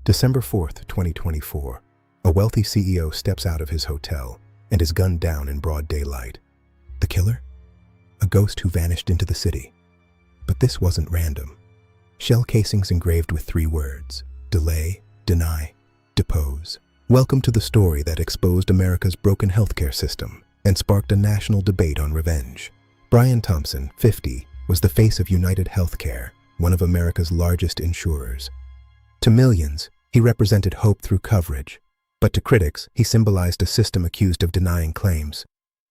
December 4th, 2024. A wealthy CEO steps out of his hotel and is gunned down in broad daylight. The killer? A ghost who vanished into the city. But this wasn't random. Shell casings engraved with 3 words: delay, deny, depose. Welcome to the story that exposed America's broken healthcare system and sparked a national debate on revenge. Brian Thompson, 50, was the face of UnitedHealthcare, one of America's largest insurers. To millions, he represented hope through coverage, but to critics, he symbolized a system accused of denying claims,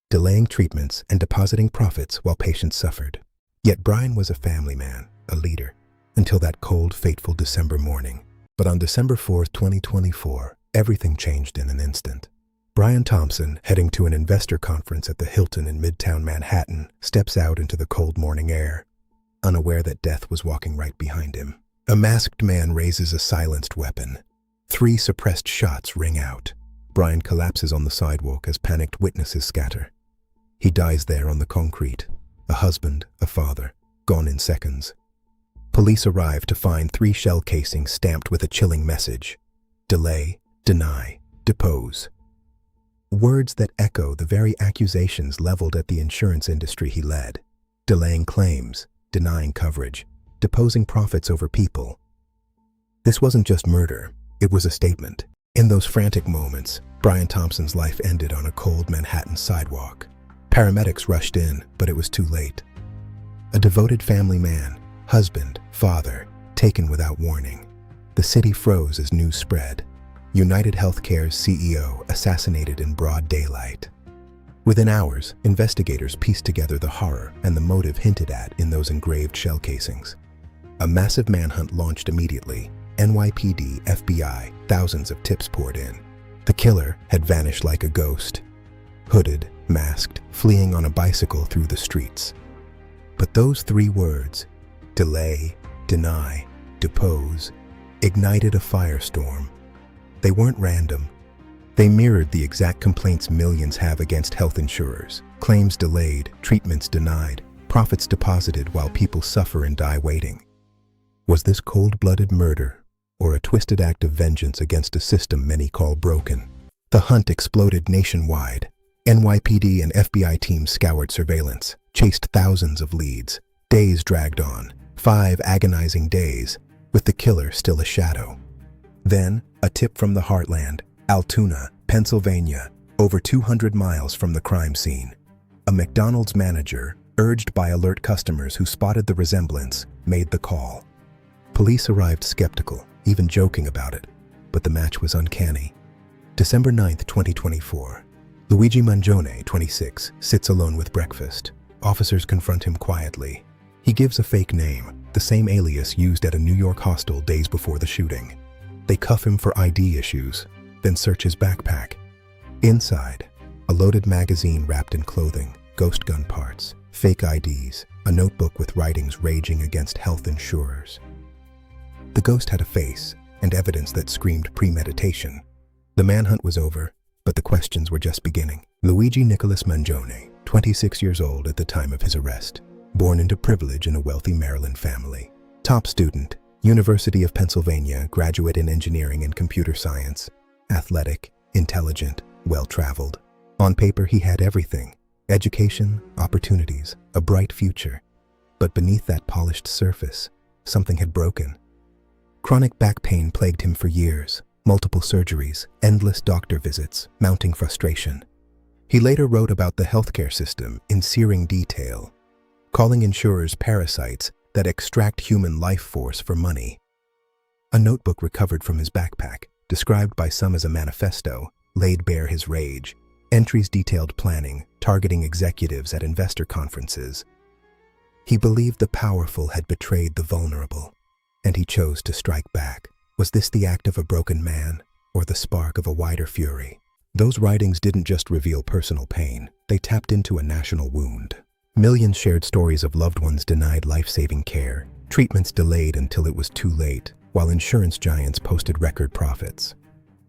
delaying treatments, and depositing profits while patients suffered. Yet Brian was a family man, a leader, until that cold, fateful December morning. But on December 4th, 2024, everything changed in an instant. Brian Thompson, heading to an investor conference at the Hilton in Midtown Manhattan, steps out into the cold morning air, unaware that death was walking right behind him. A masked man raises a silenced weapon. 3 suppressed shots ring out. Brian collapses on the sidewalk as panicked witnesses scatter. He dies there on the concrete, a husband, a father, gone in seconds. Police arrive to find 3 shell casings stamped with a chilling message: delay, deny, depose. Words that echo the very accusations leveled at the insurance industry he led: delaying claims, denying coverage, deposing profits over people. This wasn't just murder, it was a statement. In those frantic moments, Brian Thompson's life ended on a cold Manhattan sidewalk. Paramedics rushed in, but it was too late. A devoted family man, husband, father, taken without warning. The city froze as news spread. UnitedHealthcare's CEO assassinated in broad daylight. Within hours, investigators pieced together the horror and the motive hinted at in those engraved shell casings. A massive manhunt launched immediately. NYPD, FBI, thousands of tips poured in. The killer had vanished like a ghost, hooded, masked, fleeing on a bicycle through the streets. But those 3 words, delay, deny, depose, ignited a firestorm. They weren't random. They mirrored the exact complaints millions have against health insurers: claims delayed, treatments denied, profits deposited while people suffer and die waiting. Was this cold-blooded murder, or a twisted act of vengeance against a system many call broken? The hunt exploded nationwide. NYPD and FBI teams scoured surveillance, chased thousands of leads. Days dragged on, 5 agonizing days, with the killer still a shadow. Then, a tip from the heartland, Altoona, Pennsylvania, over 200 miles from the crime scene. A McDonald's manager, urged by alert customers who spotted the resemblance, made the call. Police arrived skeptical, even joking about it, but the match was uncanny. December 9th, 2024. Luigi Mangione, 26, sits alone with breakfast. Officers confront him quietly. He gives a fake name, the same alias used at a New York hostel days before the shooting. They cuff him for ID issues, then search his backpack. Inside, a loaded magazine wrapped in clothing, ghost gun parts, fake IDs, a notebook with writings raging against health insurers. The ghost had a face and evidence that screamed premeditation. The manhunt was over, but the questions were just beginning. Luigi Nicholas Mangione, 26 years old at the time of his arrest, born into privilege in a wealthy Maryland family. Top student, University of Pennsylvania, graduate in engineering and computer science. Athletic, intelligent, well-traveled. On paper, he had everything: education, opportunities, a bright future. But beneath that polished surface, something had broken. Chronic back pain plagued him for years, multiple surgeries, endless doctor visits, mounting frustration. He later wrote about the healthcare system in searing detail, calling insurers parasites that extract human life force for money. A notebook recovered from his backpack, described by some as a manifesto, laid bare his rage. Entries detailed planning, targeting executives at investor conferences. He believed the powerful had betrayed the vulnerable, and he chose to strike back. Was this the act of a broken man, or the spark of a wider fury? Those writings didn't just reveal personal pain, they tapped into a national wound. Millions shared stories of loved ones denied life-saving care, treatments delayed until it was too late, while insurance giants posted record profits.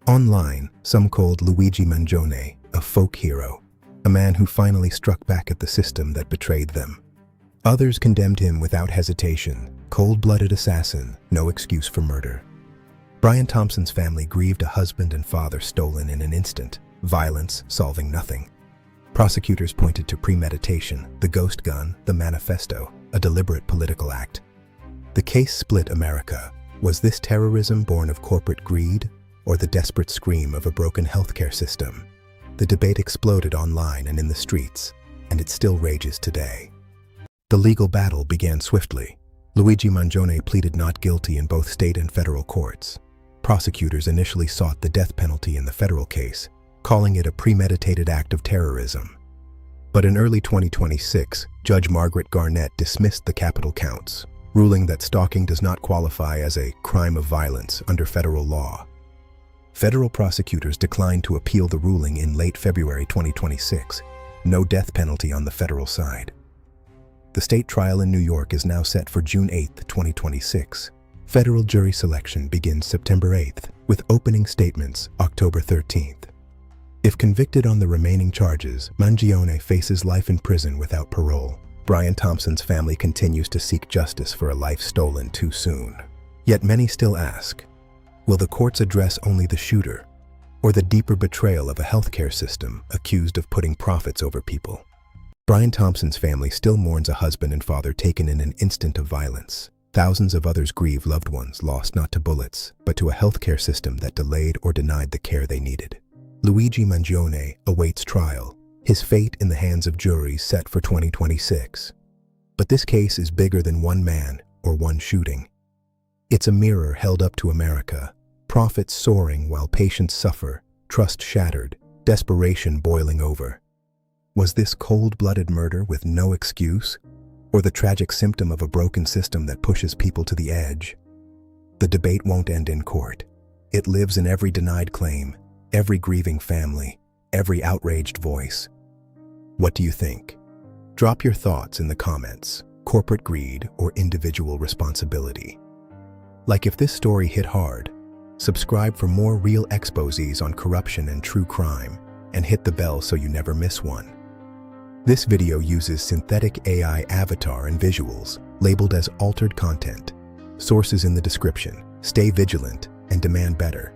Online, some called Luigi Mangione a folk hero, a man who finally struck back at the system that betrayed them. Others condemned him without hesitation: cold-blooded assassin, no excuse for murder. Brian Thompson's family grieved a husband and father stolen in an instant, violence solving nothing. Prosecutors pointed to premeditation, the ghost gun, the manifesto, a deliberate political act. The case split America. Was this terrorism born of corporate greed or the desperate scream of a broken healthcare system? The debate exploded online and in the streets, and it still rages today. The legal battle began swiftly. Luigi Mangione pleaded not guilty in both state and federal courts. Prosecutors initially sought the death penalty in the federal case, calling it a premeditated act of terrorism. But in early 2026, Judge Margaret Garnett dismissed the capital counts, ruling that stalking does not qualify as a crime of violence under federal law. Federal prosecutors declined to appeal the ruling in late February 2026. No death penalty on the federal side. The state trial in New York is now set for June 8, 2026. Federal jury selection begins September 8th, with opening statements October 13th. If convicted on the remaining charges, Mangione faces life in prison without parole. Brian Thompson's family continues to seek justice for a life stolen too soon. Yet many still ask, will the courts address only the shooter, or the deeper betrayal of a healthcare system accused of putting profits over people? Brian Thompson's family still mourns a husband and father taken in an instant of violence. Thousands of others grieve loved ones lost not to bullets, but to a healthcare system that delayed or denied the care they needed. Luigi Mangione awaits trial, his fate in the hands of juries set for 2026. But this case is bigger than one man or one shooting. It's a mirror held up to America, profits soaring while patients suffer, trust shattered, desperation boiling over. Was this cold-blooded murder with no excuse, or the tragic symptom of a broken system that pushes people to the edge? The debate won't end in court. It lives in every denied claim, every grieving family, every outraged voice. What do you think? Drop your thoughts in the comments. Corporate greed or individual responsibility? Like if this story hit hard, subscribe for more real exposés on corruption and true crime, and hit the bell so you never miss one. This video uses synthetic AI avatar and visuals, labeled as altered content. Sources in the description. Stay vigilant and demand better.